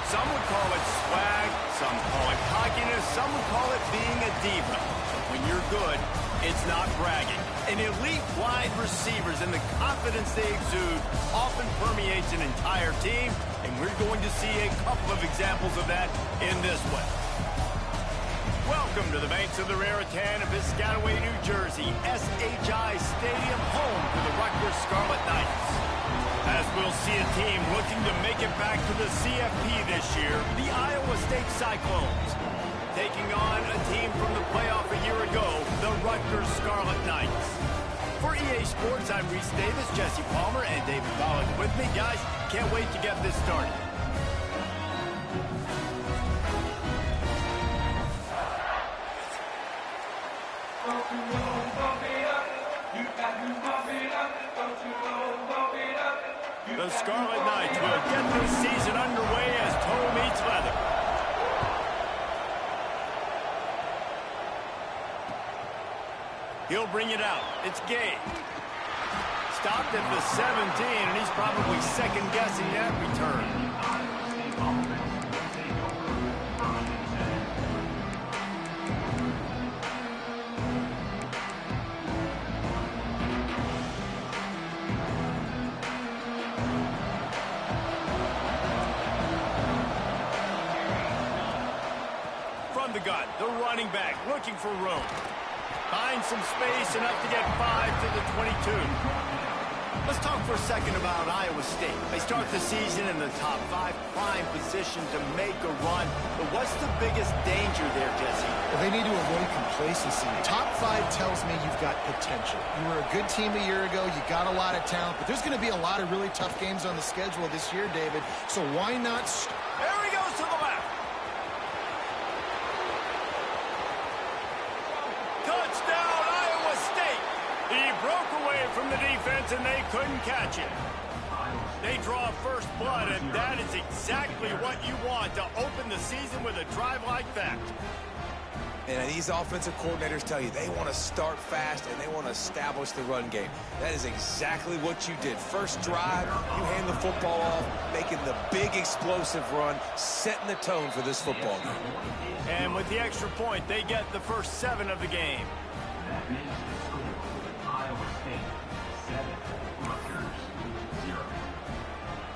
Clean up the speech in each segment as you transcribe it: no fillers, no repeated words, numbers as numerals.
Some would call it swag, some call it cockiness, some would call it being a diva. But when you're good, it's not bragging. An elite wide receivers and the confidence they exude often permeates an entire team, and we're going to see a couple of examples of that in this one. Welcome to the banks of the Raritan of Piscataway, New Jersey, SHI Stadium, home to the Rutgers Scarlet Knights. As we'll see a team looking to make it back to the CFP this year, the Iowa State Cyclones, taking on a team from the playoff a year ago, the Rutgers Scarlet Knights. For EA Sports, I'm Reese Davis, Jesse Palmer, and David Pollack with me. Guys, can't wait to get this started. The Scarlet Knights will get this season underway as toe meets leather. He'll bring it out. It's Gabe. Stopped at the 17, and he's probably second-guessing that return. The gun, the running back looking for room. Finds some space enough to get 5 to the 22. Let's talk for a second about Iowa State. They start the season in the top 5, prime position to make a run. But what's the biggest danger there, Jesse? Well, they need to avoid complacency. Top 5 tells me you've got potential. You were a good team a year ago. You got a lot of talent. But there's going to be a lot of really tough games on the schedule this year, David. So why not... There he goes to the left. Touchdown, Iowa State. He broke away from the defense, and they couldn't catch him. They draw first blood, and that is exactly what you want to open the season with a drive like that. And these offensive coordinators tell you they want to start fast and they want to establish the run game. That is exactly what you did. First drive, you hand the football off, making the big explosive run, setting the tone for this football game. And with the extra point, they get the first 7 of the game.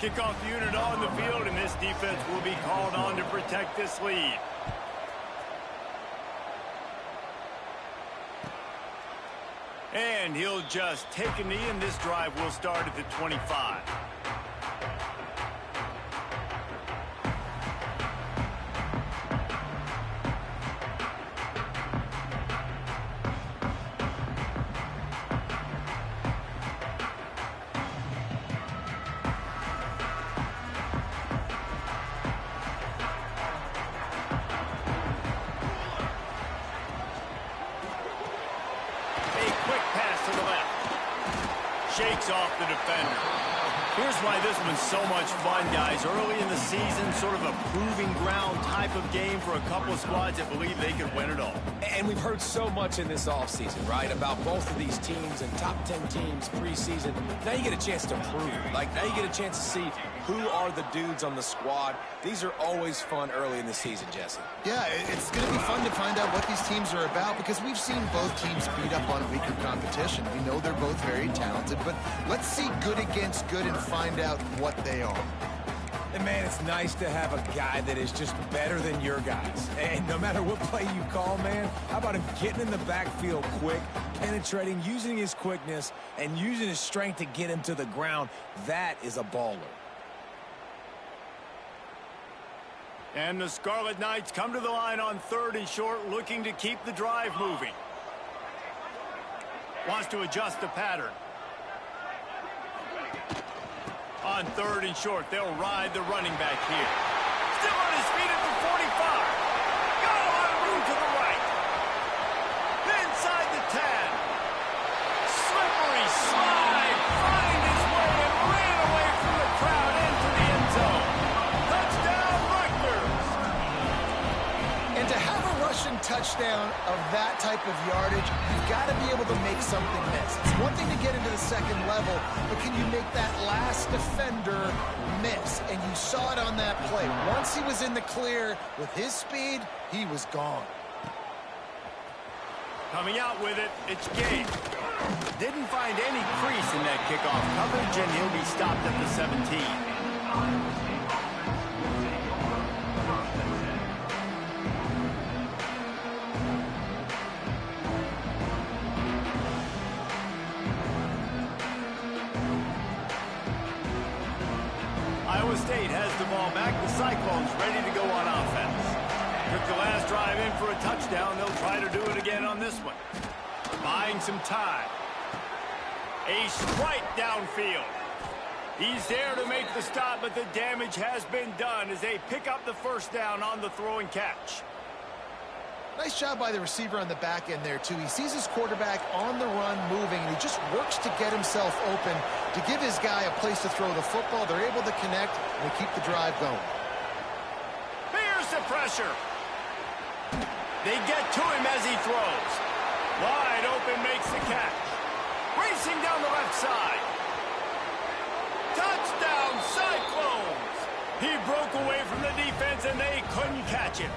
Kickoff unit on the field, and this defense will be called on to protect this lead. And he'll just take a knee, and this drive will start at the 25. Shakes off the defender. Here's why this one's so much fun, guys. Early in the season, sort of a proving ground type of game for a couple of squads that believe they could win it all. And we've heard so much in this offseason, right, about both of these teams and top 10 teams preseason. Now you get a chance to prove it. Like, now you get a chance to see who are the dudes on the squad. These are always fun early in the season, Jesse. Yeah, it's going to be fun to find out what these teams are about because we've seen both teams beat up on weaker competition. We know they're both very talented, but let's see good against good and find out what they are. And, man, it's nice to have a guy that is just better than your guys. And no matter what play you call, man, how about him getting in the backfield quick, penetrating, using his quickness, and using his strength to get him to the ground? That is a baller. And the Scarlet Knights come to the line on 3rd and short, looking to keep the drive moving. Wants to adjust the pattern. On 3rd and short, they'll ride the running back here. Still on his feet at the 45. Got a lot of room to the right. Inside the 10. Slippery slide. Find his way and ran away from the crowd into the end zone. Touchdown, Rutgers. And to have a rushing touchdown of that type type of yardage, you've got to be able to make something miss. It's one thing to get into the second level, but can you make that last defender miss? And you saw it on that play. Once he was in the clear with his speed, he was gone. Coming out with it, it's Gay. Didn't find any crease in that kickoff coverage, and he'll be stopped at the 17. Iowa State has the ball back. The Cyclones ready to go on offense. Took the last drive in for a touchdown. They'll try to do it again on this one. Buying some time. A strike downfield. He's there to make the stop, but the damage has been done as they pick up the first down on the throw and catch. Nice job by the receiver on the back end there, too. He sees his quarterback on the run moving, and he just works to get himself open to give his guy a place to throw the football. They're able to connect, and they keep the drive going. Here's the pressure. They get to him as he throws. Wide open, makes the catch. Racing down the left side. Touchdown, Cyclones! He broke away from the defense, and they couldn't catch him.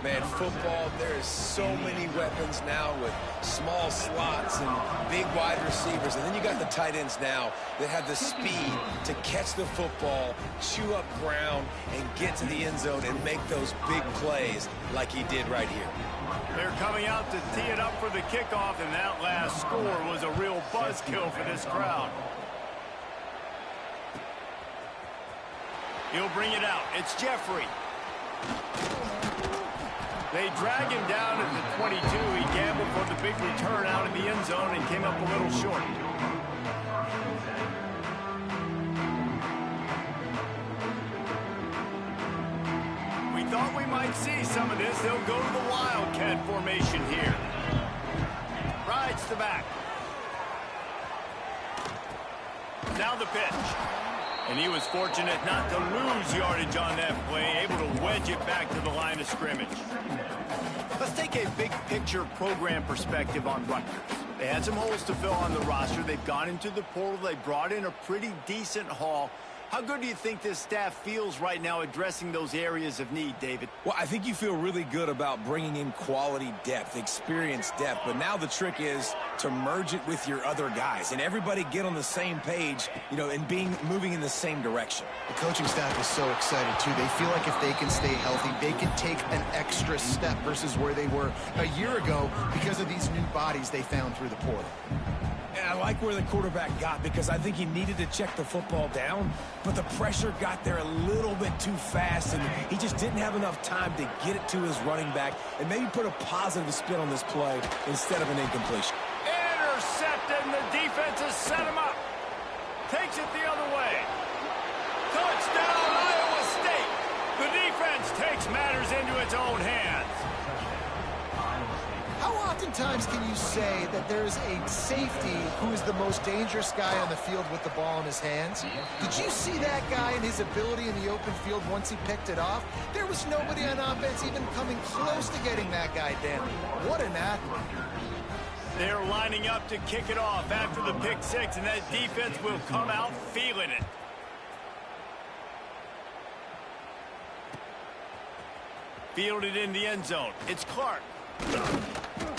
Man, football, there is so many weapons now with small slots and big wide receivers. And then you got the tight ends now that have the speed to catch the football, chew up ground, and get to the end zone and make those big plays like he did right here. They're coming out to tee it up for the kickoff, and that last score was a real buzzkill for this crowd. He'll bring it out. It's Jeffrey. They drag him down at the 22. He gambled for the big return out in the end zone and came up a little short. We thought we might see some of this. They'll go to the Wildcat formation here. Rides the back. Now the pitch. And he was fortunate not to lose yardage on that play, able to wedge it back to the line of scrimmage. Let's take a big picture program perspective on Rutgers. They had some holes to fill on the roster. They've gone into the portal. They brought in a pretty decent haul. How good do you think this staff feels right now addressing those areas of need, David? Well, I think you feel really good about bringing in quality depth, experienced depth, but now the trick is to merge it with your other guys and everybody get on the same page, you know, and moving in the same direction. The coaching staff is so excited, too. They feel like if they can stay healthy, they can take an extra step versus where they were a year ago because of these new bodies they found through the portal. And I like where the quarterback got because I think he needed to check the football down, but the pressure got there a little bit too fast, and he just didn't have enough time to get it to his running back and maybe put a positive spin on this play instead of an incompletion. Intercepted, and the defense has set him up. Takes it the other way. Touchdown, Iowa State. The defense takes matters into its own hands. How oftentimes can you say that there's a safety who is the most dangerous guy on the field with the ball in his hands? Did you see that guy and his ability in the open field once he picked it off? There was nobody on offense even coming close to getting that guy down. What an athlete. They're lining up to kick it off after the pick six, and that defense will come out feeling it. Fielded in the end zone. It's Clark.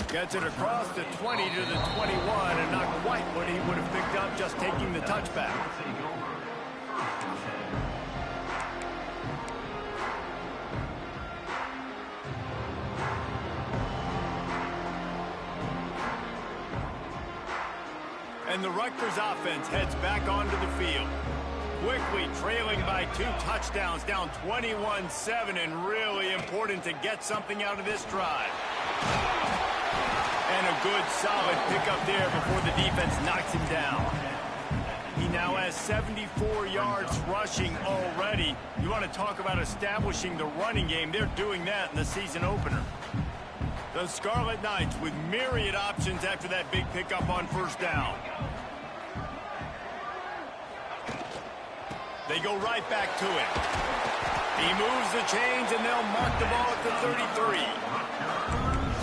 Gets it across the 20 to the 21, and not quite what he would have picked up just taking the touchback. And the Rutgers offense heads back onto the field. Quickly trailing by 2 touchdowns, down 21-7, and really important to get something out of this drive. And a good, solid pickup there before the defense knocks him down. He now has 74 yards rushing already. You want to talk about establishing the running game. They're doing that in the season opener. The Scarlet Knights with myriad options after that big pickup on first down. They go right back to it. He moves the chains, and they'll mark the ball at the 33.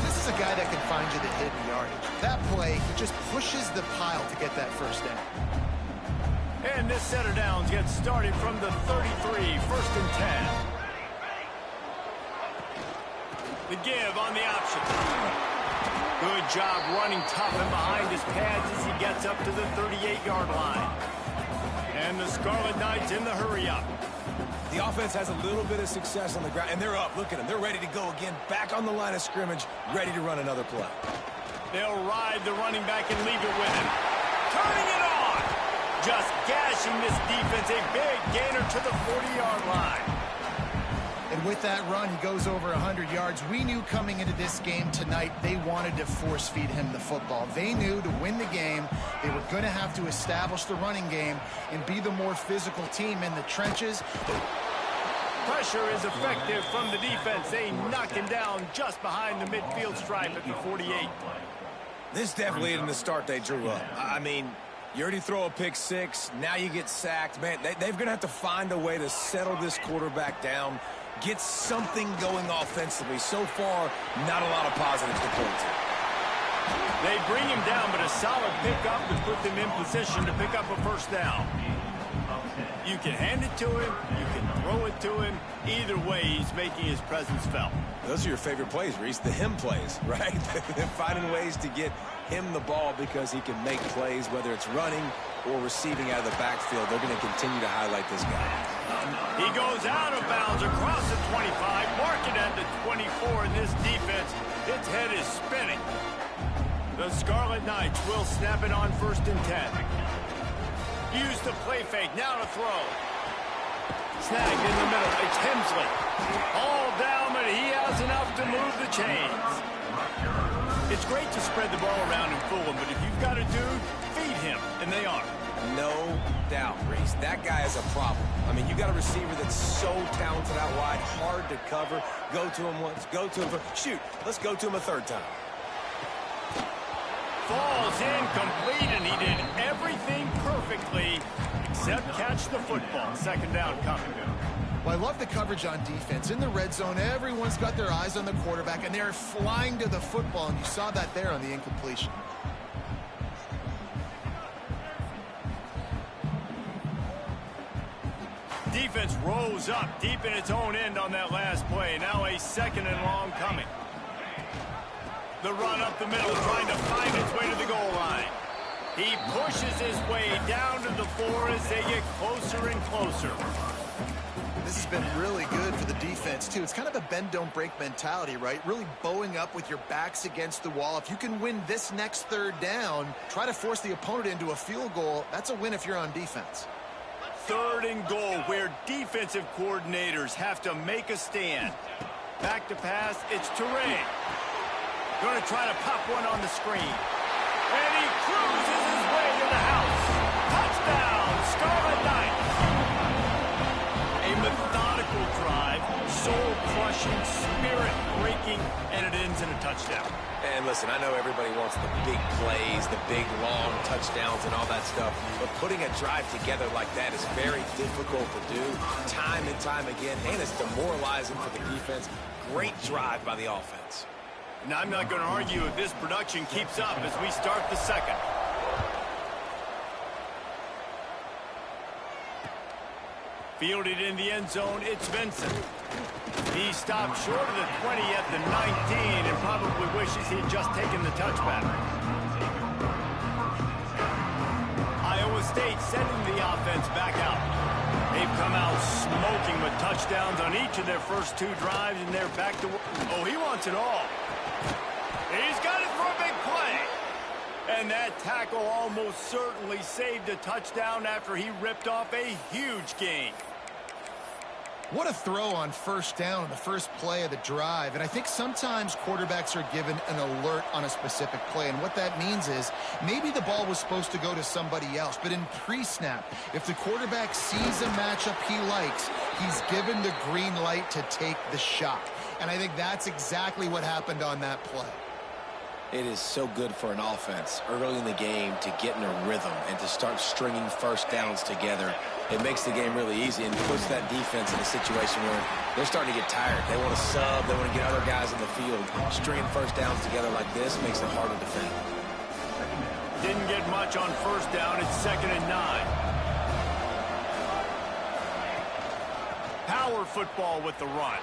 This is a the guy that can find you the hidden yardage. That play, he just pushes the pile to get that first down. And this set of downs gets started from the 33, 1st and 10. The give on the option. Good job running tough and behind his pads as he gets up to the 38-yard line. And the Scarlet Knights in the hurry-up. The offense has a little bit of success on the ground, and they're up. Look at them. They're ready to go again, back on the line of scrimmage, ready to run another play. They'll ride the running back and leave it with him. Turning it on! Just gashing this defense, a big gainer to the 40-yard line. And with that run, he goes over 100 yards. We knew coming into this game tonight, they wanted to force-feed him the football. They knew to win the game, they were going to have to establish the running game and be the more physical team in the trenches. Pressure is effective from the defense. They knock him down just behind the midfield stripe at the 48. This definitely isn't the start they drew up. I mean, you already throw a pick six, now you get sacked. Man, they're going to have to find a way to settle this quarterback down, get something going offensively. So far, not a lot of positives to point to. They bring him down, but a solid pickup to put them in position to pick up a first down. You can hand it to him, you can throw it to him. Either way, he's making his presence felt. Those are your favorite plays, Reese, the him plays, right? They're finding ways to get him the ball because he can make plays, whether it's running or receiving out of the backfield. They're going to continue to highlight this guy. He goes out of bounds across the 25, mark it at the 24, and this defense, its head is spinning. The Scarlet Knights will snap it on 1st and 10. Use the play fake, now to throw. Snagged in the middle, it's Hemsley. All down, but he has enough to move the chains. It's great to spread the ball around and fool him, but if you've got a dude, feed him, and they are. No doubt, Reese. That guy is a problem. I mean, you got a receiver that's so talented out wide, hard to cover. Go to him once, go to him for, shoot, let's go to him a third time. Falls incomplete, and he did everything perfectly except catch the football. 2nd down coming. Well, I love the coverage on defense. In the red zone, everyone's got their eyes on the quarterback, and they're flying to the football, and you saw that there on the incompletion. Defense rose up deep in its own end on that last play. Now a 2nd and long coming. The run up the middle, trying to find its way to the goal line. He pushes his way down to the 4 as they get closer and closer. This has been really good for the defense, too. It's kind of a bend-don't-break mentality, right? Really bowing up with your backs against the wall. If you can win this next 3rd down, try to force the opponent into a field goal. That's a win if you're on defense. 3rd and goal, where defensive coordinators have to make a stand. Back to pass, it's Toure. Going to try to pop one on the screen. And he cruises his way to the house. Touchdown, Scarlet Knights. A methodical drive, soul-crushing, spirit-breaking, and it ends in a touchdown. And listen, I know everybody wants the big plays, the big, long touchdowns and all that stuff, but putting a drive together like that is very difficult to do time and time again, and it's demoralizing for the defense. Great drive by the offense. Now, I'm not going to argue if this production keeps up as we start the 2nd. Fielded in the end zone, it's Vincent. He stopped short of the 20 at the 19 and probably wishes he'd just taken the touchback. Iowa State sending the offense back out. They've come out smoking with touchdowns on each of their first 2 drives, and they're back to... Oh, he wants it all. He's got it for a big play. And that tackle almost certainly saved a touchdown after he ripped off a huge gain. What a throw on 1st down on the first play of the drive. And I think sometimes quarterbacks are given an alert on a specific play. And what that means is maybe the ball was supposed to go to somebody else. But in pre-snap, if the quarterback sees a matchup he likes, he's given the green light to take the shot. And I think that's exactly what happened on that play. It is so good for an offense early in the game to get in a rhythm and to start stringing first downs together. It makes the game really easy and puts that defense in a situation where they're starting to get tired. They want to sub. They want to get other guys in the field. Stringing first downs together like this makes it hard to defend. Didn't get much on first down. It's 2nd and 9. Power football with the run.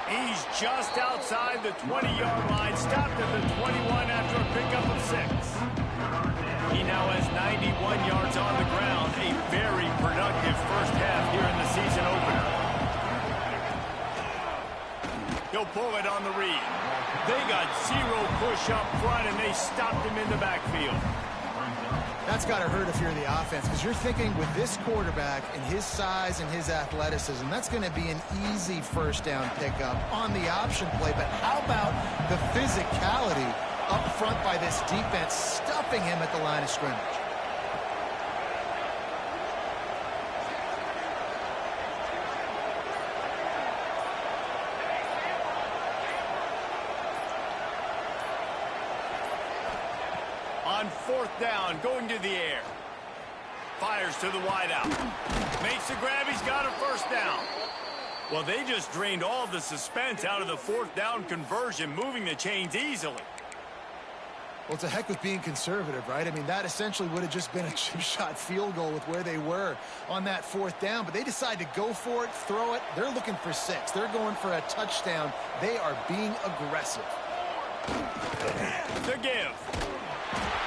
He's just outside the 20-yard line, stopped at the 21 after a pickup of 6. He now has 91 yards on the ground, a very productive first half here in the season opener. He'll pull it on the read. They got 0 push up front, and they stopped him in the backfield. That's got to hurt if you're the offense, because you're thinking with this quarterback and his size and his athleticism, that's going to be an easy first down pickup on the option play. But how about the physicality up front by this defense, stuffing him at the line of scrimmage? On 4th down, going to the air. Fires to the wideout. Makes the grab. He's got a first down. Well, they just drained all the suspense out of the 4th down conversion, moving the chains easily. Well, it's a heck with being conservative, right? I mean, that essentially would have just been a chip-shot field goal with where they were on that 4th down. But they decide to go for it, throw it. They're looking for 6. They're going for a touchdown. They are being aggressive. The give.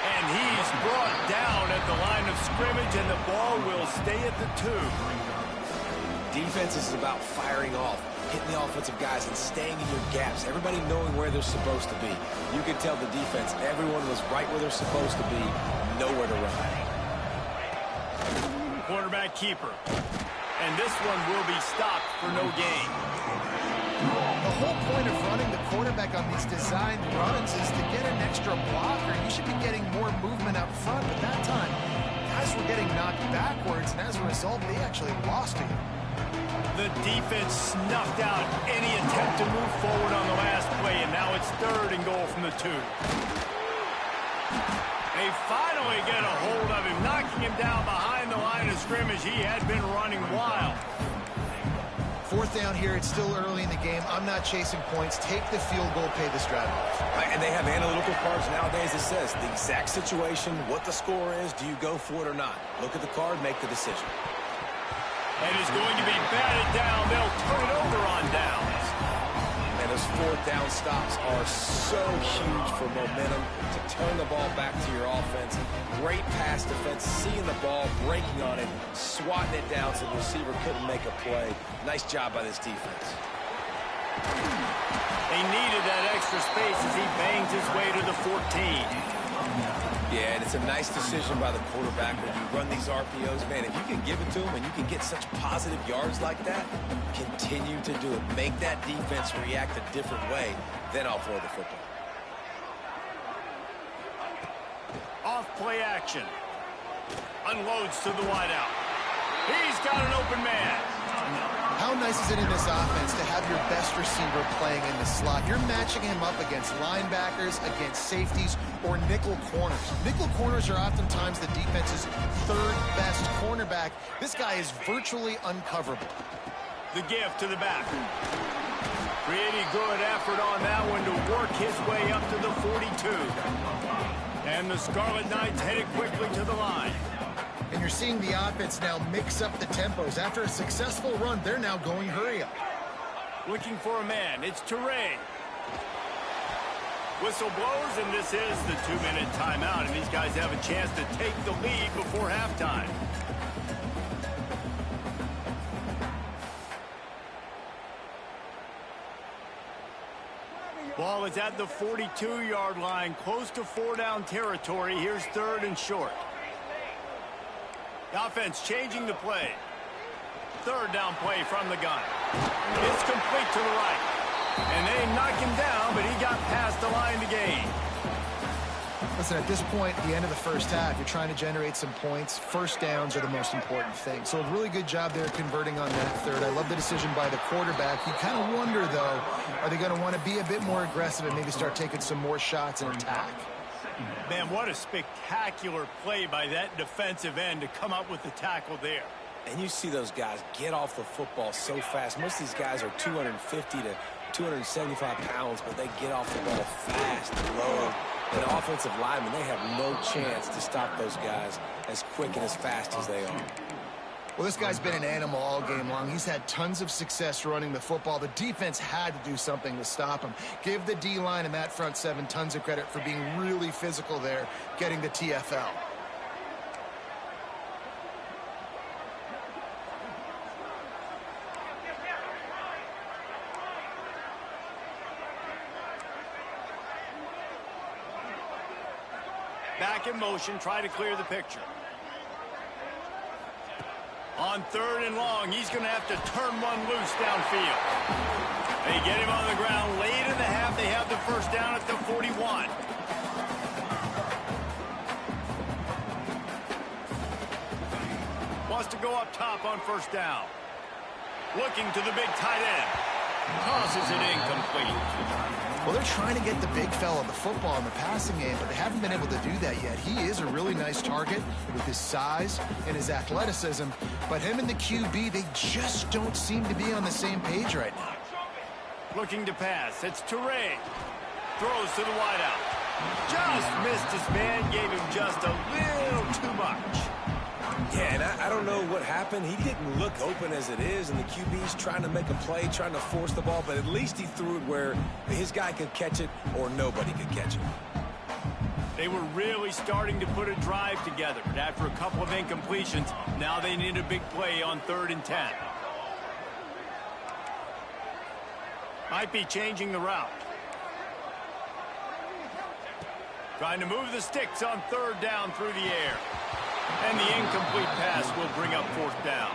And he's brought down at the line of scrimmage, and the ball will stay at the 2. Defense is about firing off, hitting the offensive guys and staying in your gaps. Everybody knowing where they're supposed to be. You can tell the defense, everyone was right where they're supposed to be, nowhere to run. Quarterback keeper. And this one will be stopped for no gain. The whole point of running the quarterback on these designed runs is to get an extra blocker. You should be getting more movement up front, but that time, guys were getting knocked backwards, and as a result, they actually lost it. The defense snuffed out any attempt to move forward on the last play, and now it's 3rd and goal from the 2. They finally get a hold of him, knocking him down behind the line of scrimmage. He had been running wild. 4th down here, it's still early in the game. I'm not chasing points. Take the field goal, pay the drive off. Right, and they have analytical cards nowadays that says the exact situation, what the score is, do you go for it or not? Look at the card, make the decision. And it's going to be batted down. They'll turn it over on downs. And those 4th down stops are so huge for momentum to turn the ball back to your offense. Great pass defense, seeing the ball, breaking on it, swatting it down so the receiver couldn't make a play. Nice job by this defense. They needed that extra space as he bangs his way to the 14. Yeah, and it's a nice decision by the quarterback when you run these RPOs. Man, if you can give it to him and you can get such positive yards like that, continue to do it. Make that defense react a different way, then I'll throw the football. Off play action. Unloads to the wideout. He's got an open man. How nice is it in this offense to have your best receiver playing in the slot? You're matching him up against linebackers, against safeties, or nickel corners. Nickel corners are oftentimes the defense's 3rd best cornerback. This guy is virtually uncoverable. The give to the back. Pretty good effort on that one to work his way up to the 42. And the Scarlet Knights headed quickly to the line. And you're seeing the offense now mix up the tempos. After a successful run, they're now going hurry up. Looking for a man. It's Teray. Whistle blows, and this is the 2-minute timeout. And these guys have a chance to take the lead before halftime. Ball is at the 42-yard line, close to 4-down territory. Here's 3rd and short. The offense changing the play. 3rd down play from the gun. It's complete to the right. And they knock him down, but he got past the line to gain. Listen, at this point, at the end of the first half, you're trying to generate some points. First downs are the most important thing. So a really good job there converting on that third. I love the decision by the quarterback. You kind of wonder, though, are they going to want to be a bit more aggressive and maybe start taking some more shots and attack? Man, what a spectacular play by that defensive end to come up with the tackle there. And you see those guys get off the football so fast. Most of these guys are 250 to 275 pounds, but they get off the ball fast and low. And offensive linemen, they have no chance to stop those guys as quick and as fast as they are. Well, this guy's been an animal all game long. He's had tons of success running the football. The defense had to do something to stop him. Give the D-line and that front seven tons of credit for being really physical there, getting the TFL. Back in motion, try to clear the picture. On third and long, he's going to have to turn one loose downfield. They get him on the ground. Late in the half, they have the first down at the 41. Wants to go up top on first down. Looking to the big tight end. Tosses it incomplete. Well, they're trying to get the big fella the football in the passing game, but they haven't been able to do that yet. He is a really nice target with his size and his athleticism, but him and the QB, they just don't seem to be on the same page right now. Looking to pass. It's Toure. Throws to the wideout. Just missed his man, gave him just a little too much. Yeah, and I don't know what happened. He didn't look open as it is, and the QB's trying to make a play, trying to force the ball, but at least he threw it where his guy could catch it or nobody could catch it. They were really starting to put a drive together, but after a couple of incompletions, now they need a big play on 3rd and 10. Might be changing the route. Trying to move the sticks on 3rd down through the air. And the incomplete pass will bring up 4th down.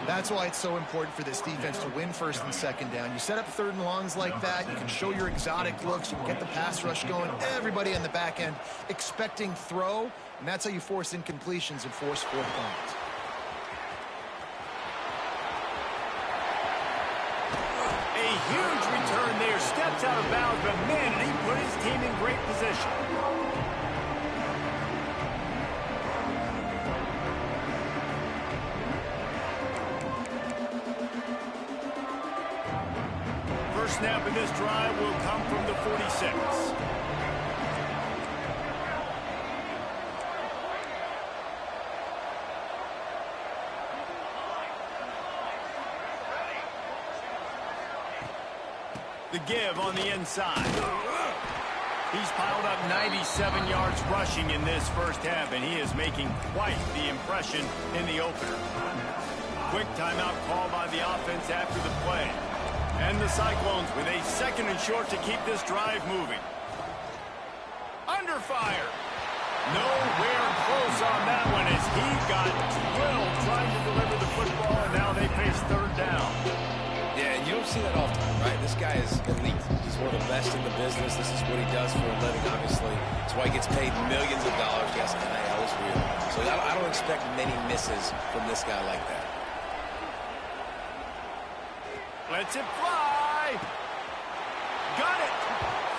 That's why it's so important for this defense to win 1st and 2nd down. You set up 3rd and longs like that, you can show your exotic looks, you can get the pass rush going, everybody in the back end expecting throw, and that's how you force incompletions and force 4th downs. A huge return there, steps out of bounds, but man, did he put his team in great position. First snap of this drive will come from the 46. The give on the inside. He's piled up 97 yards rushing in this first half, and he is making quite the impression in the opener. Quick timeout call by the offense after the play. And the Cyclones with a 2nd and short to keep this drive moving. Under fire. Nowhere close on that one as he got drilled trying to deliver the football, and now they face 3rd down. Yeah, and you don't see that often, right? This guy is elite. He's one of the best in the business. This is what he does for a living, obviously. That's why he gets paid millions of dollars. Yes, NIL is real. So I don't expect many misses from this guy like that. Lets it fly. Got it.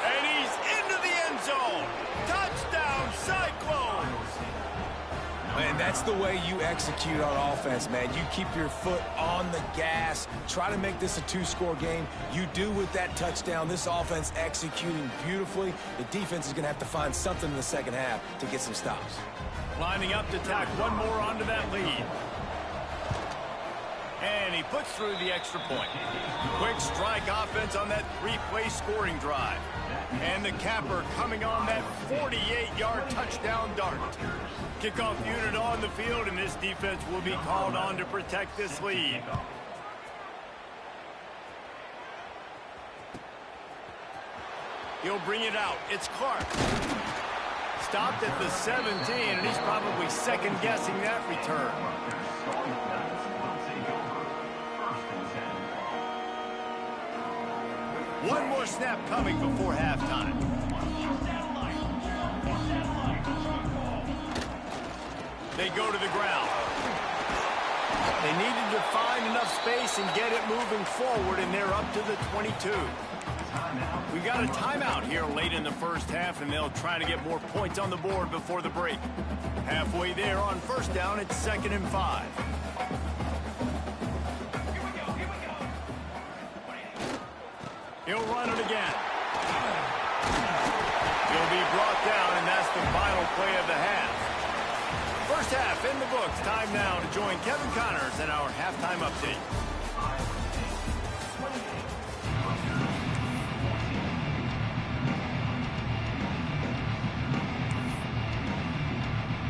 And he's into the end zone. Touchdown, Cyclones. And that's the way you execute on offense, man. You keep your foot on the gas. Try to make this a 2-score game. You do with that touchdown. This offense executing beautifully. The defense is going to have to find something in the 2nd half to get some stops. Lining up to tack one more onto that lead. And he puts through the extra point. Quick strike offense on that 3-play scoring drive. And the capper coming on that 48-yard touchdown dart. Kickoff unit on the field, and this defense will be called on to protect this lead. He'll bring it out. It's Clark. Stopped at the 17, and he's probably second-guessing that return. One more snap coming before halftime. They go to the ground. They needed to find enough space and get it moving forward, and they're up to the 22. We got a timeout here late in the first half, and they'll try to get more points on the board before the break. Halfway there on first down, it's 2nd and 5. He'll run it again. He'll be brought down, and that's the final play of the half. First half in the books. Time now to join Kevin Connors in our halftime update.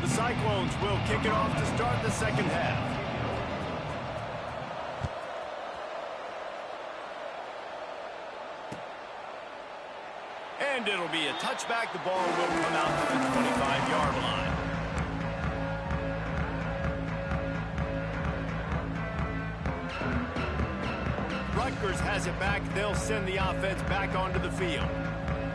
The Cyclones will kick it off to start the second half. And it'll be a touchback. The ball will come out to the 25-yard line. Rutgers has it back. They'll send the offense back onto the field.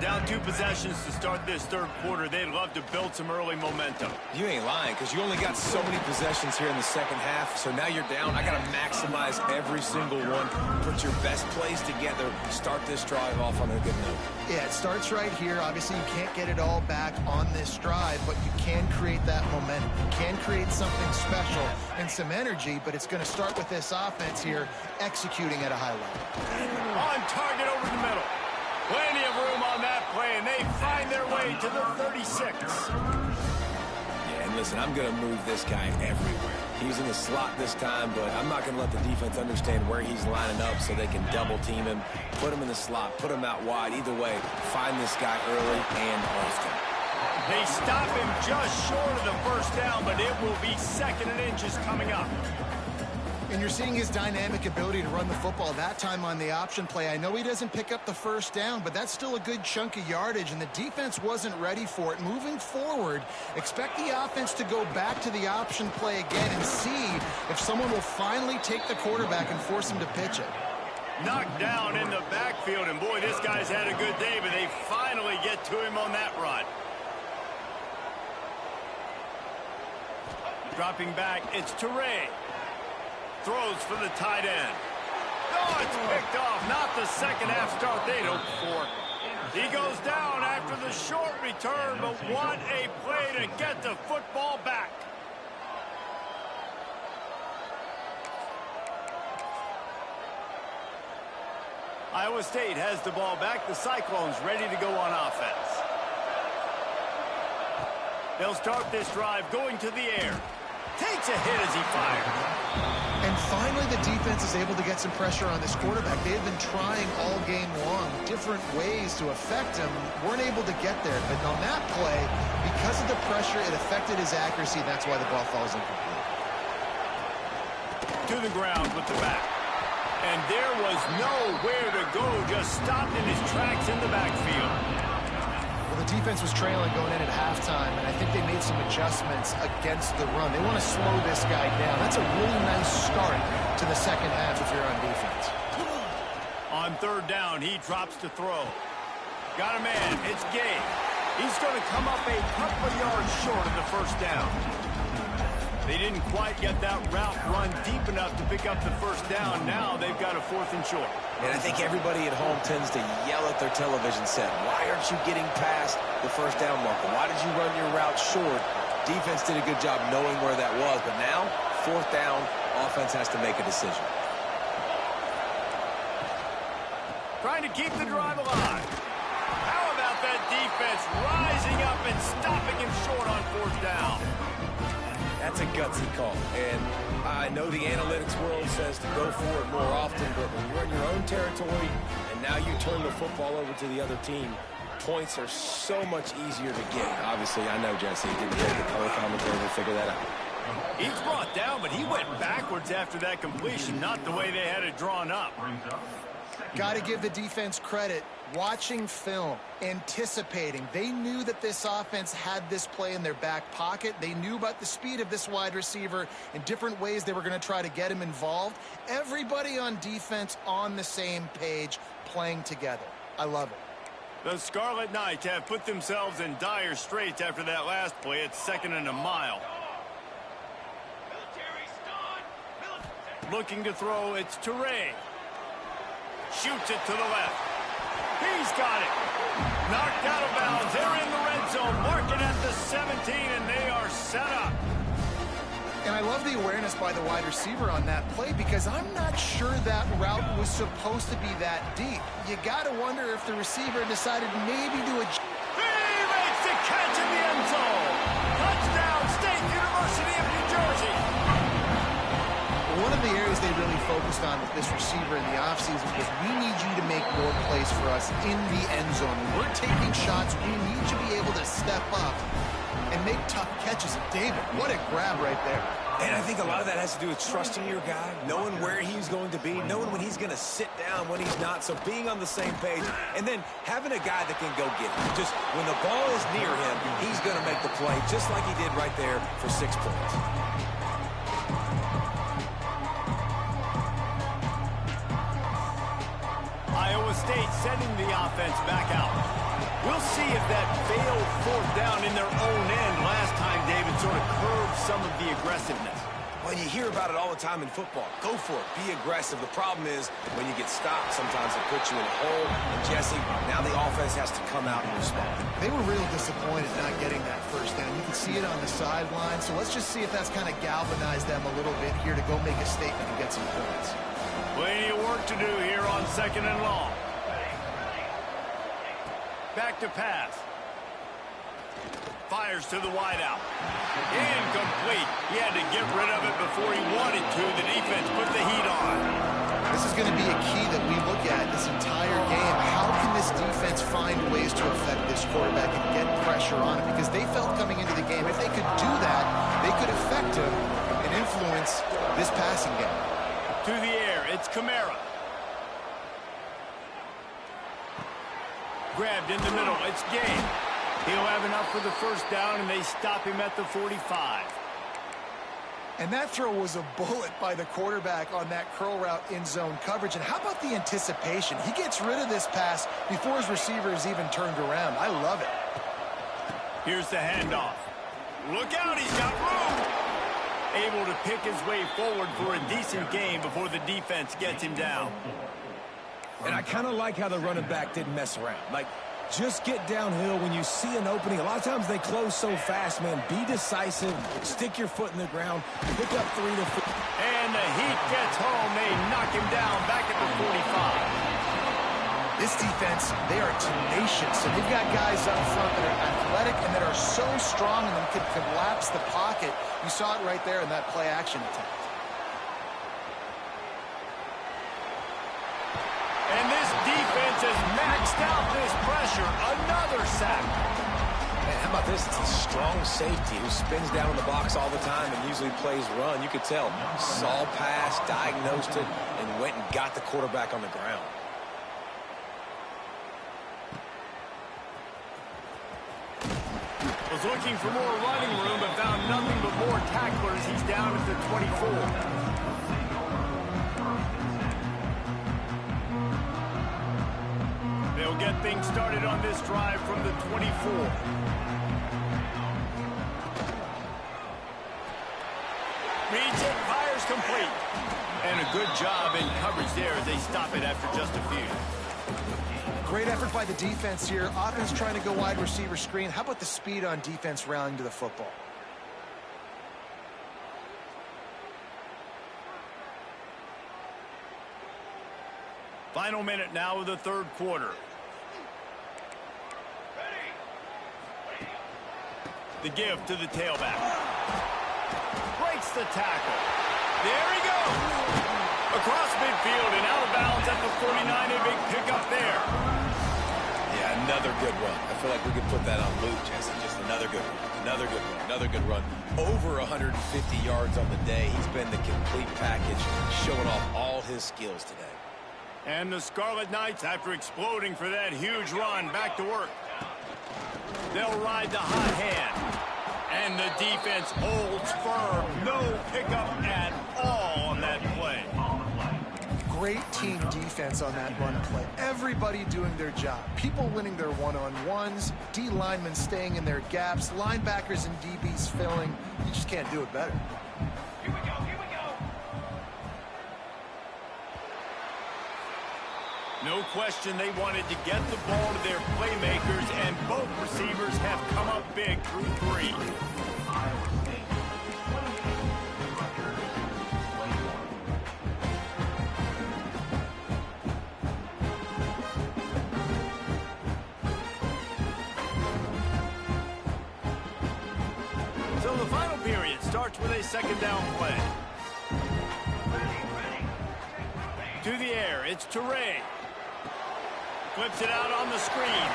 Down 2 possessions to start this third quarter. They'd love to build some early momentum. You ain't lying, because you only got so many possessions here in the second half, so now you're down. I got to maximize every single one. Put your best plays together. Start this drive off on a good note. Yeah, it starts right here. Obviously, you can't get it all back on this drive, but you can create that momentum. You can create something special and some energy, but it's going to start with this offense here executing at a high level. On target over the middle. Plenty of room on that play, and they find their way to the 36. Yeah, and listen, I'm going to move this guy everywhere. He's in the slot this time, but I'm not going to let the defense understand where he's lining up so they can double team him, put him in the slot, put him out wide. Either way, find this guy early and often. They stop him just short of the first down, but it will be 2nd and inches coming up. And you're seeing his dynamic ability to run the football that time on the option play. I know he doesn't pick up the first down, but that's still a good chunk of yardage, and the defense wasn't ready for it. Moving forward, expect the offense to go back to the option play again and see if someone will finally take the quarterback and force him to pitch it. Knocked down in the backfield, and boy, this guy's had a good day, but they finally get to him on that run. Dropping back, it's Teray. Throws for the tight end. Oh, it's picked off. Not the second half start they'd hoped for. He goes down after the short return, but what a play to get the football back. Iowa State has the ball back. The Cyclones ready to go on offense. They'll start this drive going to the air. Takes a hit as he fires. And finally, the defense is able to get some pressure on this quarterback. They have been trying all game long different ways to affect him. Weren't able to get there. But on that play, because of the pressure, it affected his accuracy. That's why the ball falls incomplete. To the ground with the back. And there was nowhere to go. Just stopped in his tracks in the backfield. Well, the defense was trailing going in at halftime, and I think they made some adjustments against the run. They want to slow this guy down. That's a really nice start to the second half if you're on defense. On third down, he drops to throw. Got a man. It's Gay. He's going to come up a couple of yards short of the first down. They didn't quite get that route run deep enough to pick up the first down. Now they've got a 4th and short. And I think everybody at home tends to yell at their television set. Why aren't you getting past the first down marker? Why did you run your route short? Defense did a good job knowing where that was. But now, 4th down, offense has to make a decision. Trying to keep the drive alive. How about that defense rising up and stopping him short on 4th down? That's a gutsy call. And I know the analytics world says to go for it more often, but when you're in your own territory and now you turn the football over to the other team, points are so much easier to get. Obviously, I know, Jesse, didn't take the color commentary to figure that out. He's brought down, but he went backwards after that completion, not the way they had it drawn up. Got to give the defense credit. Watching film, anticipating. They knew that this offense had this play in their back pocket. They knew about the speed of this wide receiver and different ways they were going to try to get him involved. Everybody on defense on the same page, playing together. I love it. The Scarlet Knights have put themselves in dire straits after that last play. It's 2nd and a mile. Looking to throw, it's Toure. Shoots it to the left. He's got it. Knocked out of bounds. They're in the red zone. Marking at the 17, and they are set up. And I love the awareness by the wide receiver on that play because I'm not sure that route was supposed to be that deep. You got to wonder if the receiver decided maybe to adjust. He makes the catch in the end zone. Touchdown, State University of New Jersey. One of the areas they really focused on with this receiver in the offseason was we need you to make more plays for us in the end zone. When we're taking shots, we need you to be able to step up and make tough catches. And David, what a grab right there. And I think a lot of that has to do with trusting your guy, knowing where he's going to be, knowing when he's going to sit down, when he's not, so being on the same page, and then having a guy that can go get it. Just when the ball is near him, he's going to make the play, just like he did right there for 6 points. Iowa State sending the offense back out. We'll see if that failed 4th down in their own end last time, David, sort of curbed some of the aggressiveness. Well, you hear about it all the time in football. Go for it. Be aggressive. The problem is when you get stopped, sometimes it puts you in a hole. And, Jesse, now the offense has to come out and respond. They were real disappointed not getting that 1st down. You can see it on the sideline. So let's just see if that's kind of galvanized them a little bit here to go make a statement and get some points. Plenty of work to do here on 2nd and long. Back to pass. Fires to the wideout. Incomplete. He had to get rid of it before he wanted to. The defense put the heat on. This is going to be a key that we look at this entire game. How can this defense find ways to affect this quarterback and get pressure on him? Because they felt coming into the game, if they could do that, they could affect him and influence this passing game. To the air, it's Kamara. Grabbed in the middle, it's Gay. He'll have enough for the 1st down, and they stop him at the 45. And that throw was a bullet by the quarterback on that curl route in zone coverage. And how about the anticipation? He gets rid of this pass before his receiver is even turned around. I love it. Here's the handoff. Look out, he's got room. Able to pick his way forward for a decent game before the defense gets him down. And I kind of like how the running back didn't mess around. Like, just get downhill when you see an opening. A lot of times they close so fast, man. Be decisive. Stick your foot in the ground. Pick up 3 to 4. And the heat gets home. They knock him down back at the 45. This defense, they are tenacious. And they've got guys up front that are athletic and that are so strong and can collapse the pocket. You saw it right there in that play-action attempt. And this defense has maxed out this pressure. Another sack. Man, how about this? It's a strong safety who spins down in the box all the time and usually plays run. You could tell. Saw pass, diagnosed it, and went and got the quarterback on the ground. Was looking for more running room, but found nothing but more tacklers. He's down at the 24. They'll get things started on this drive from the 24. Reads it, fires complete. And a good job in coverage there as they stop it after just a few. Great effort by the defense here. Offense trying to go wide receiver screen. How about the speed on defense rallying to the football? Final minute now of the 3rd quarter. The give to the tailback. Breaks the tackle. There he goes. Across midfield and out of bounds at the 49. A big pickup there. Yeah, another good run. I feel like we could put that on loop, Jesse. Just another good run. Another good run. Another good run. Over 150 yards on the day. He's been the complete package, showing off all his skills today. And the Scarlet Knights, after exploding for that huge run, back to work. They'll ride the hot hand. And the defense holds firm. No pickup at all on that play. Great team defense on that run play. Everybody doing their job. People winning their one-on-ones. D linemen staying in their gaps. Linebackers and DBs filling. You just can't do it better. Here we go, here we go. No question they wanted to get the ball to their playmakers, and both receivers have come up big through 3. So the final period starts with a second down play. To the air, it's Toure. Flips it out on the screen.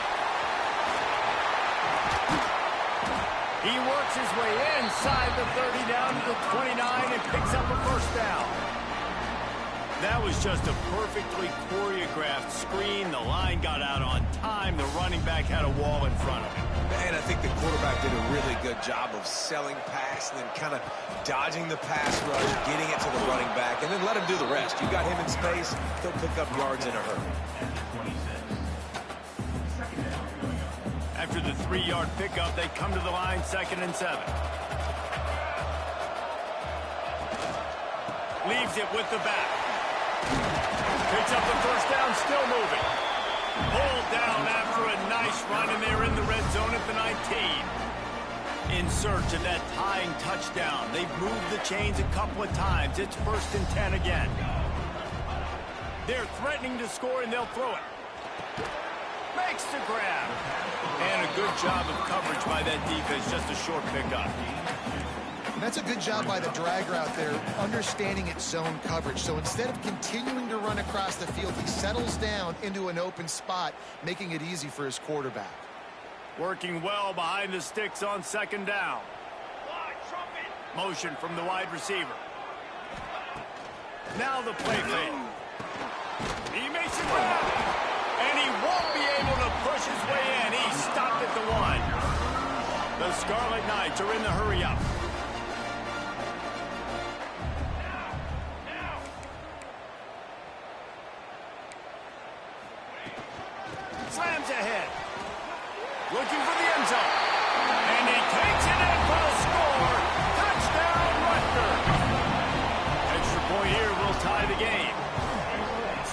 He works his way inside the 30 down to the 29 and picks up a first down. That was just a perfectly choreographed screen. The line got out on time. The running back had a wall in front of him. Man, I think the quarterback did a really good job of selling pass and then kind of dodging the pass rush, getting it to the running back, and then let him do the rest. You got him in space, he'll pick up yards in a hurry. After the 3-yard pickup, they come to the line, 2nd and 7. Leaves it with the back. Picks up the first down, still moving. Pulled down after a nice run, and they're in the red zone at the 19. In search of that tying touchdown. They've moved the chains a couple of times. It's 1st and 10 again. They're threatening to score, and they'll throw it. Makes the grab. And a good job of coverage by that defense, just a short pickup. That's a good job by the drag route there, understanding its zone coverage. So instead of continuing to run across the field, he settles down into an open spot, making it easy for his quarterback. Working well behind the sticks on 2nd down. Motion from the wide receiver. Now the play fake. He makes a grab, and he won't be able to push his way in. He stopped at the 1. The Scarlet Knights are in the hurry-up. Slams ahead. Looking for the end zone. And he takes it in for the score. Touchdown, Rutgers. Extra point here will tie the game.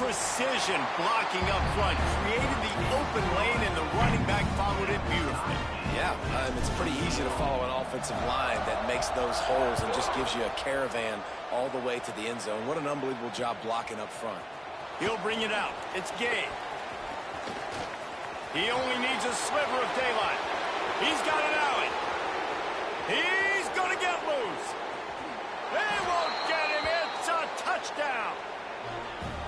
Precision blocking up front. Created the open lane, and the running back followed it beautifully. Yeah, it's pretty easy to follow an offensive line that makes those holes and just gives you a caravan all the way to the end zone. What an unbelievable job blocking up front. He'll bring it out. It's Gabe. He only needs a sliver of daylight. He's got an alley. He's going to get loose. They won't get him. It's a touchdown.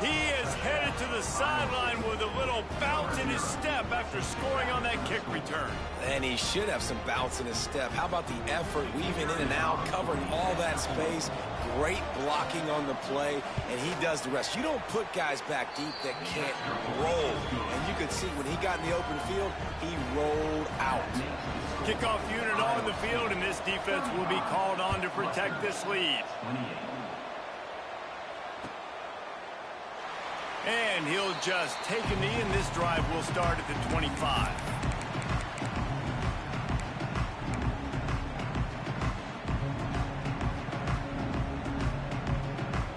He is headed to the sideline with a little bounce in his step after scoring on that kick return. And he should have some bounce in his step. How about the effort, weaving in and out, covering all that space, great blocking on the play, and he does the rest. You don't put guys back deep that can't roll. And you could see when he got in the open field, he rolled out. Kickoff unit on the field, and this defense will be called on to protect this lead. And he'll just take a knee, and this drive will start at the 25.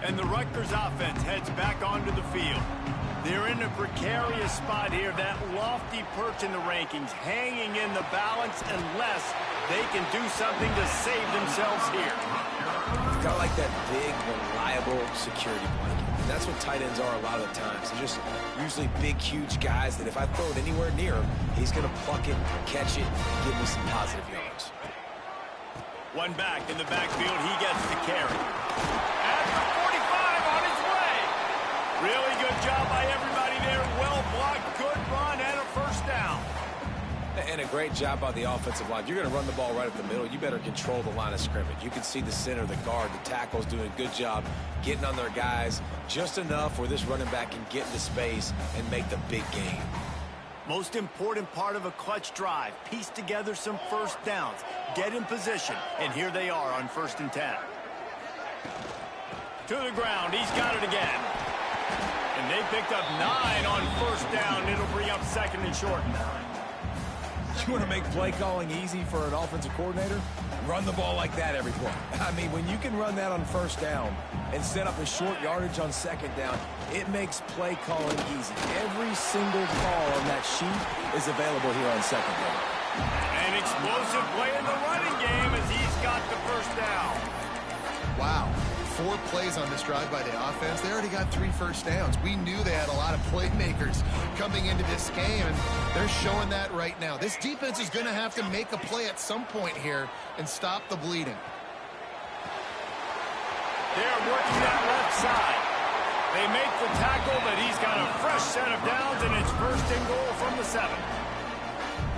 And the Rutgers offense heads back onto the field. They're in a precarious spot here, that lofty perch in the rankings, hanging in the balance unless they can do something to save themselves here. Got like that big, reliable security blanket. That's what tight ends are a lot of the times. They're just usually big, huge guys that if I throw it anywhere near him, he's going to pluck it, catch it, and give me some positive yards. One back in the backfield, he gets the carry. At the 45 on his way. Really good job by everybody there. Well blocked, good run, and a first down. And a great job by the offensive line. You're going to run the ball right up the middle. You better control the line of scrimmage. You can see the center, the guard, the tackles doing a good job getting on their guys just enough where this running back can get into space and make the big game. Most important part of a clutch drive. Piece together some first downs. Get in position. And here they are on 1st and 10. To the ground. He's got it again. And they picked up 9 on 1st down. It'll bring up 2nd and short. You want to make play calling easy for an offensive coordinator? Run the ball like that every play. I mean, when you can run that on first down and set up a short yardage on second down, it makes play calling easy. Every single call on that sheet is available here on second down. An explosive play in the running game as he's got the first down. Wow. 4 plays on this drive by the offense. They already got 3 first downs. We knew they had a lot of playmakers coming into this game, and they're showing that right now. This defense is going to have to make a play at some point here and stop the bleeding. They're working that left side. They make the tackle, but he's got a fresh set of downs, and it's first and goal from the 7.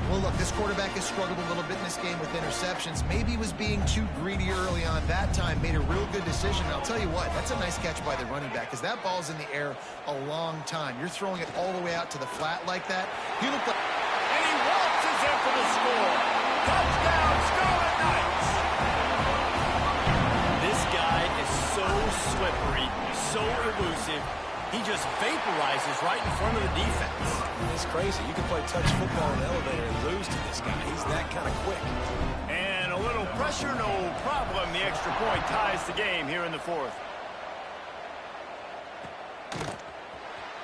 Well, look, this quarterback has struggled a little bit in this game with interceptions. Maybe he was being too greedy early on. That time made a real good decision. And I'll tell you what, that's a nice catch by the running back because that ball's in the air a long time. You're throwing it all the way out to the flat like that. He looked like... And he waltzes in for the score. Touchdown, Scarlet Knights! This guy is so slippery, so elusive. He just vaporizes right in front of the defense. It's crazy. You can play touch football in the elevator and lose to this guy. He's that kind of quick. And a little pressure, no problem. The extra point ties the game here in the 4th.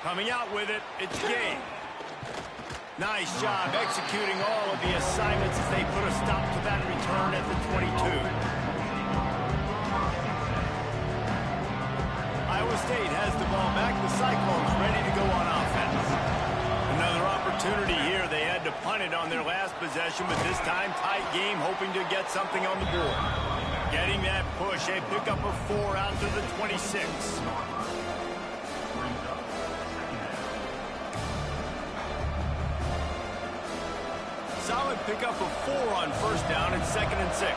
Coming out with it, it's game. Nice job executing all of the assignments as they put a stop to that return at the 22. Iowa State has the ball back. The Cyclones ready to go on offense. Another opportunity here. They had to punt it on their last possession, but this time tight game, hoping to get something on the board. Getting that push. A pickup of 4 out to the 26. Solid pickup of 4 on first down and 2nd and 6.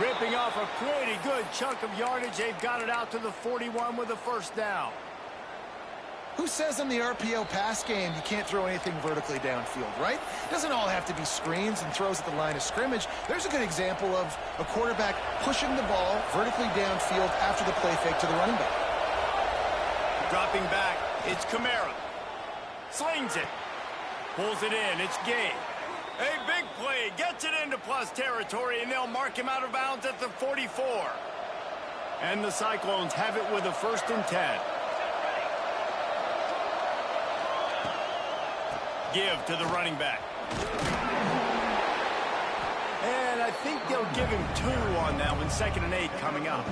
Ripping off a pretty good chunk of yardage. They've got it out to the 41 with a first down. Who says in the RPO pass game you can't throw anything vertically downfield, right? It doesn't all have to be screens and throws at the line of scrimmage. There's a good example of a quarterback pushing the ball vertically downfield after the play fake to the running back. Dropping back, it's Kamara. Slings it. Pulls it in, it's Gay. A big play, gets it into plus territory, and they'll mark him out of bounds at the 44. And the Cyclones have it with a 1st and 10. Give to the running back. And I think they'll give him 2 on that one. 2nd and 8 coming up.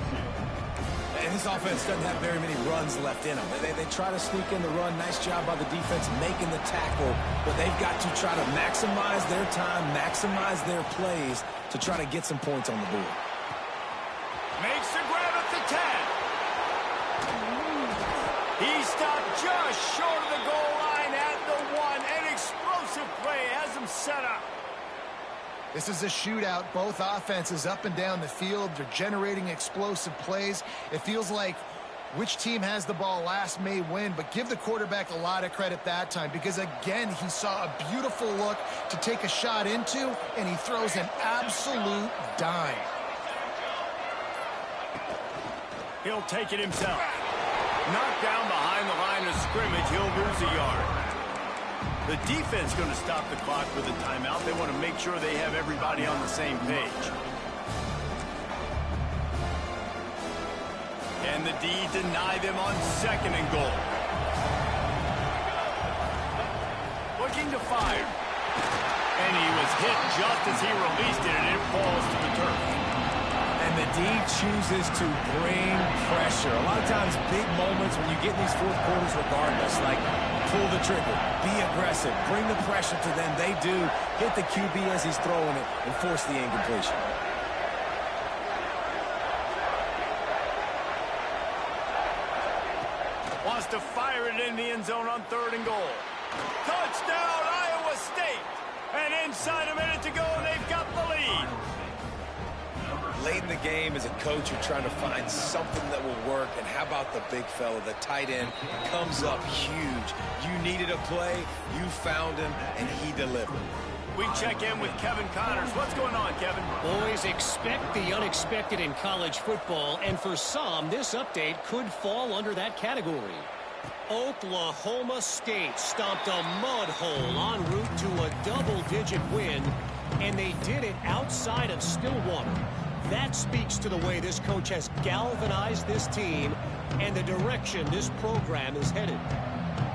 And this offense doesn't have very many runs left in them. They try to sneak in the run. Nice job by the defense making the tackle. But they've got to try to maximize their time, maximize their plays to try to get some points on the board. Makes the grab at the 10. He stopped just short of the goal line at the 1. An explosive play has him set up. This is a shootout. Both offenses up and down the field. They're generating explosive plays. It feels like which team has the ball last may win, but give the quarterback a lot of credit that time because, again, he saw a beautiful look to take a shot into, and he throws an absolute dime. He'll take it himself. Knocked down behind the line of scrimmage. He'll lose a yard. The defense going to stop the clock with a timeout. They want to make sure they have everybody on the same page. And the D deny them on 2nd and goal. Looking to fire. And he was hit just as he released it, and it falls to the turf. And the D chooses to bring pressure. A lot of times, big moments when you get in these 4th quarters regardless, like pull the trigger, be aggressive, bring the pressure to them. They do hit the QB as he's throwing it and force the incompletion. Wants to fire it in the end zone on 3rd and goal. Touchdown, Iowa State! And inside a minute to go, and they've got the lead. Late in the game, as a coach, you're trying to find something that will work. And how about the big fella, the tight end, comes up huge. You needed a play, you found him, and he delivered. We check in with Kevin Connors. What's going on, Kevin? Boys, expect the unexpected in college football, and for some, this update could fall under that category. Oklahoma State stomped a mud hole en route to a double-digit win, and they did it outside of Stillwater. That speaks to the way this coach has galvanized this team and the direction this program is headed.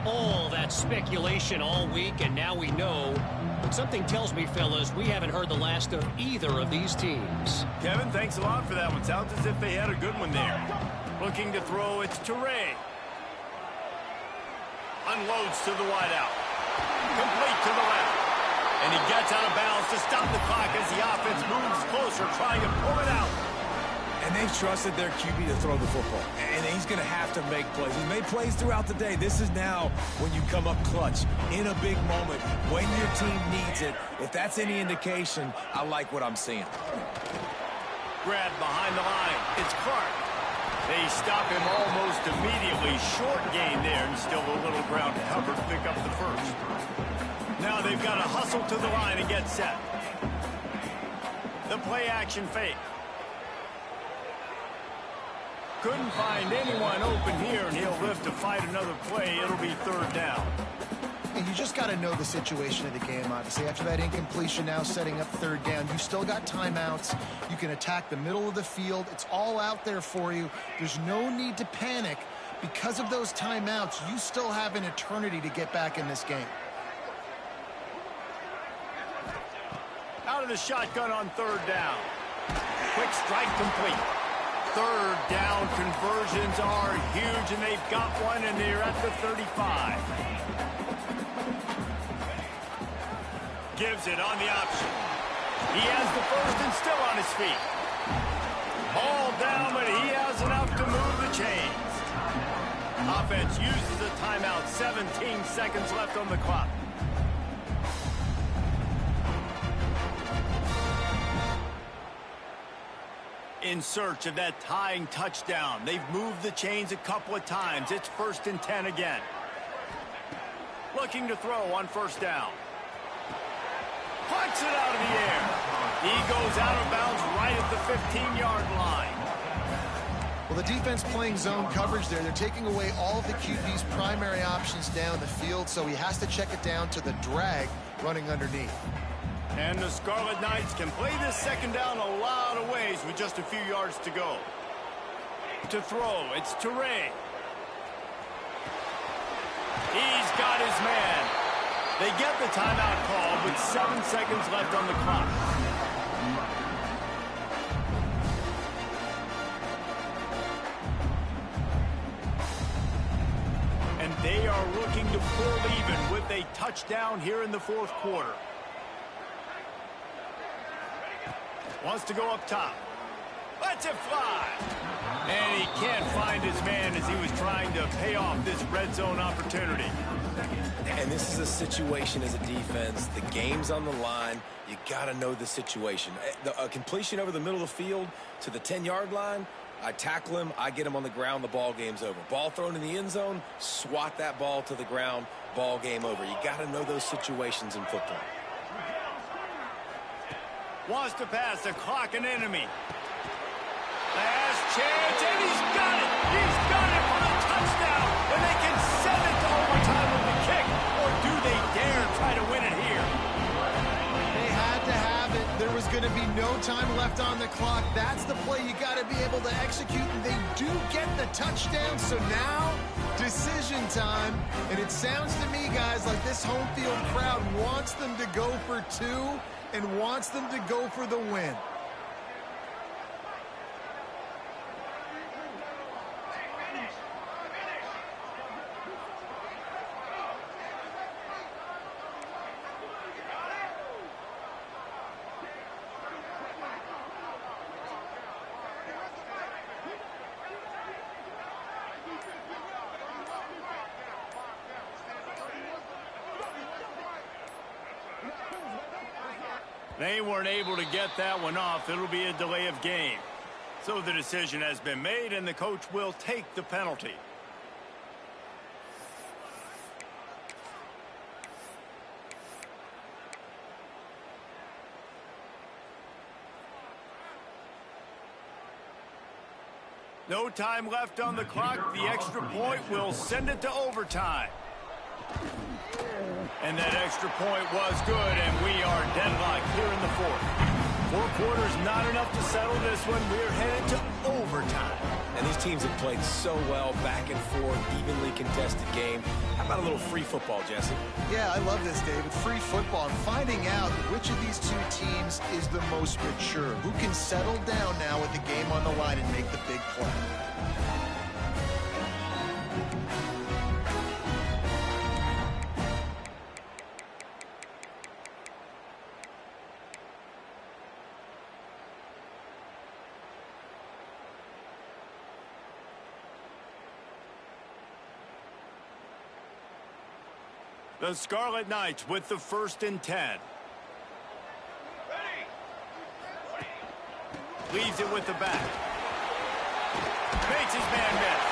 All that speculation all week, and now we know. But something tells me, fellas, we haven't heard the last of either of these teams. Kevin, thanks a lot for that one. Sounds as if they had a good one there. Looking to throw, it's Toure. Unloads to the wideout. Complete to the left. And he gets out of bounds to stop the clock as the offense moves closer, trying to pull it out. And they've trusted their QB to throw the football. And he's going to have to make plays. He's made plays throughout the day. This is now when you come up clutch in a big moment when your team needs it. If that's any indication, I like what I'm seeing. Grabbed behind the line. It's Clark. They stop him almost immediately. Short gain there, and still a little ground to cover to pick up the first. Now they've got to hustle to the line and get set. The play action fake. Couldn't find anyone open here, and he'll live to fight another play. It'll be third down. And you just got to know the situation of the game, obviously. After that incompletion, now setting up third down. You still got timeouts. You can attack the middle of the field. It's all out there for you. There's no need to panic. Because of those timeouts, you still have an eternity to get back in this game. Out of the shotgun on third down. Quick strike complete. Third down conversions are huge, and they've got one, and they're at the 35. Gives it on the option. He has the first and still on his feet. Ball down, but he has enough to move the chains. Offense uses a timeout. 17 seconds left on the clock. In search of that tying touchdown. They've moved the chains a couple of times. It's 1st and 10 again. Looking to throw on first down. Puts it out of the air. He goes out of bounds right at the 15-yard line. Well, the defense playing zone coverage there. They're taking away all of the QB's primary options down the field, so he has to check it down to the drag running underneath. And the Scarlet Knights can play this second down a lot of ways with just a few yards to go. To throw, it's Toure. He's got his man. They get the timeout call with 7 seconds left on the clock. And they are looking to pull even with a touchdown here in the fourth quarter. Wants to go up top. Lets it fly. And he can't find his man as he was trying to pay off this red zone opportunity. And this is a situation as a defense. The game's on the line. You got to know the situation. A completion over the middle of the field to the 10-yard line, I tackle him, I get him on the ground, the ball game's over. Ball thrown in the end zone, swat that ball to the ground, ball game over. You got to know those situations in football. Wants to pass the clock an enemy. Last chance, and he's got it! He's got it for the touchdown! And they can send it to overtime with the kick. Or do they dare try to win it here? They had to have it. There was going to be no time left on the clock. That's the play you got to be able to execute, and they do get the touchdown. So now, decision time. And it sounds to me, guys, like this home field crowd wants them to go for two and wants them to go for the win. They weren't able to get that one off. It'll be a delay of game. So the decision has been made, and the coach will take the penalty. No time left on the clock. The extra point will send it to overtime. And that extra point was good, and we are deadlocked here in the fourth. 4 quarters not enough to settle this one. We're headed to overtime. And these teams have played so well, back and forth, evenly contested game. How about a little free football, Jesse? Yeah, I love this, David. Free football. And finding out which of these two teams is the most mature. Who can settle down now with the game on the line and make the big play. The Scarlet Knights with the 1st and 10. Leaves it with the back. Makes his man miss.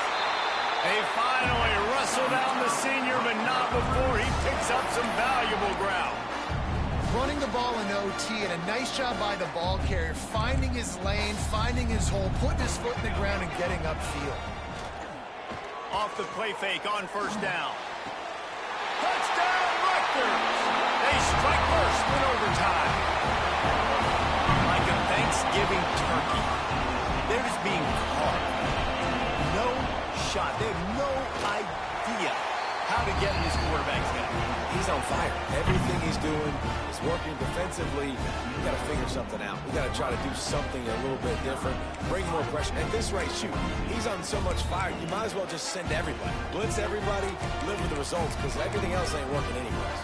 They finally wrestle down the senior, but not before he picks up some valuable ground. Running the ball in OT, and a nice job by the ball carrier, finding his lane, finding his hole, putting his foot in the ground, and getting upfield. Off the play fake on 1st down. Touchdown, Rutgers! They strike first in overtime. Like a Thanksgiving turkey. They're just being caught. No shot. They have no idea how to get in this quarterback's head. He's on fire. Everything he's doing is working defensively. We got to figure something out. We got to try to do something a little bit different, bring more pressure. At this rate, shoot, he's on so much fire, you might as well just send everybody. Blitz everybody, live with the results, because everything else ain't working anyways.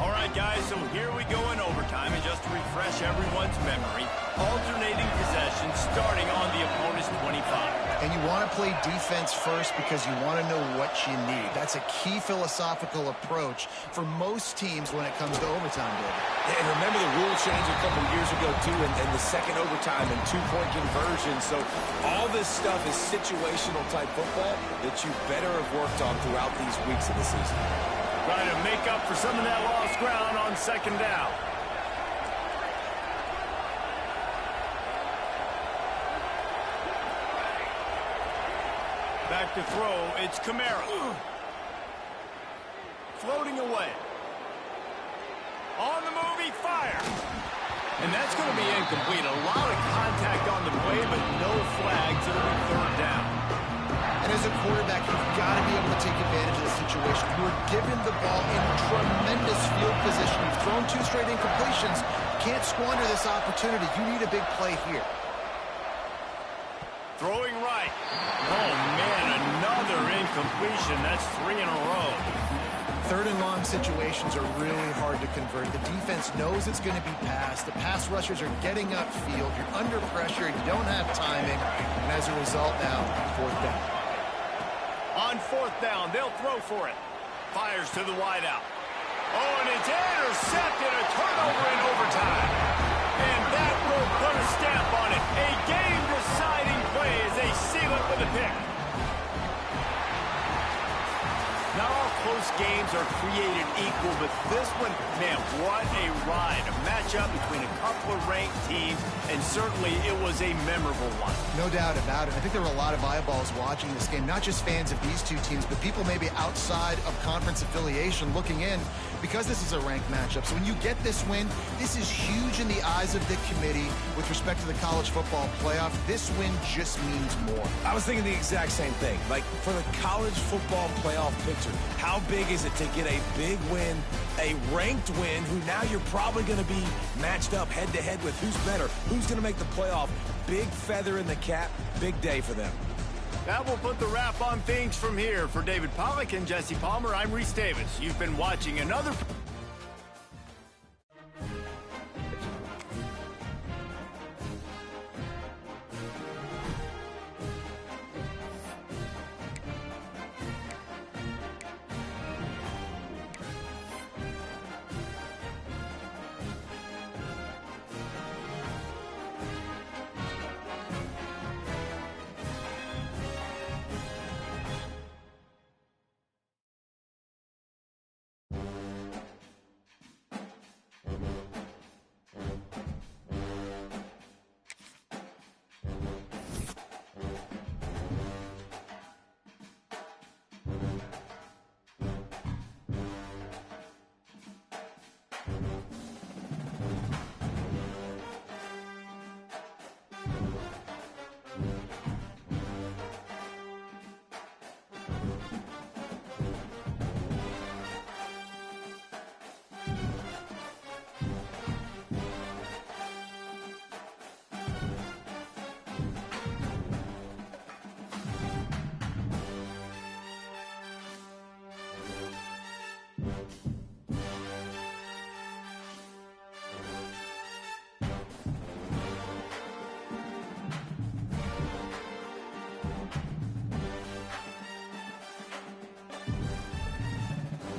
All right, guys, so here we go in overtime, and just to refresh everyone's memory, alternating possession starting on the opponent's 25. And you want to play defense first because you want to know what you need. That's a key philosophical approach for most teams when it comes to overtime, David. And remember the rule change a couple years ago, too, and the second overtime and 2-point conversion. So all this stuff is situational type football that you better have worked on throughout these weeks of the season. Trying to make up for some of that lost ground on 2nd down. Back to throw, it's Kamara. Floating away. On the move, he fires. And that's going to be incomplete. A lot of contact on the play, but no flags. It'll be 3rd down. And as a quarterback, you've got to be able to take advantage of the situation. You were given the ball in tremendous field position. You've thrown 2 straight incompletions. Can't squander this opportunity. You need a big play here. Throwing right. Oh, man, another incompletion. That's 3 in a row. 3rd and long situations are really hard to convert. The defense knows it's going to be passed. The pass rushers are getting upfield. You're under pressure. You don't have timing. And as a result now, 4th down. On 4th down, they'll throw for it. Fires to the wideout. Oh, and it's intercepted. A turnover in overtime. And that will put a stamp on it. A game-deciding play as they seal it with a pick. Not all close games are created equal, but this one, man, what a ride. A matchup between a couple of ranked teams, and certainly it was a memorable one. No doubt about it. I think there were a lot of eyeballs watching this game, not just fans of these two teams, but people maybe outside of conference affiliation looking in because this is a ranked matchup. So when you get this win, this is huge in the eyes of the committee with respect to the college football playoff. This win just means more. I was thinking the exact same thing. Like, for the college football playoff picture, how big is it to get a big win, a ranked win, who now you're probably going to be matched up head-to-head with who's better, who's going to make the playoff. Big feather in the cap, big day for them. That will put the wrap on things from here. For David Pollack and Jesse Palmer, I'm Reese Davis. You've been watching another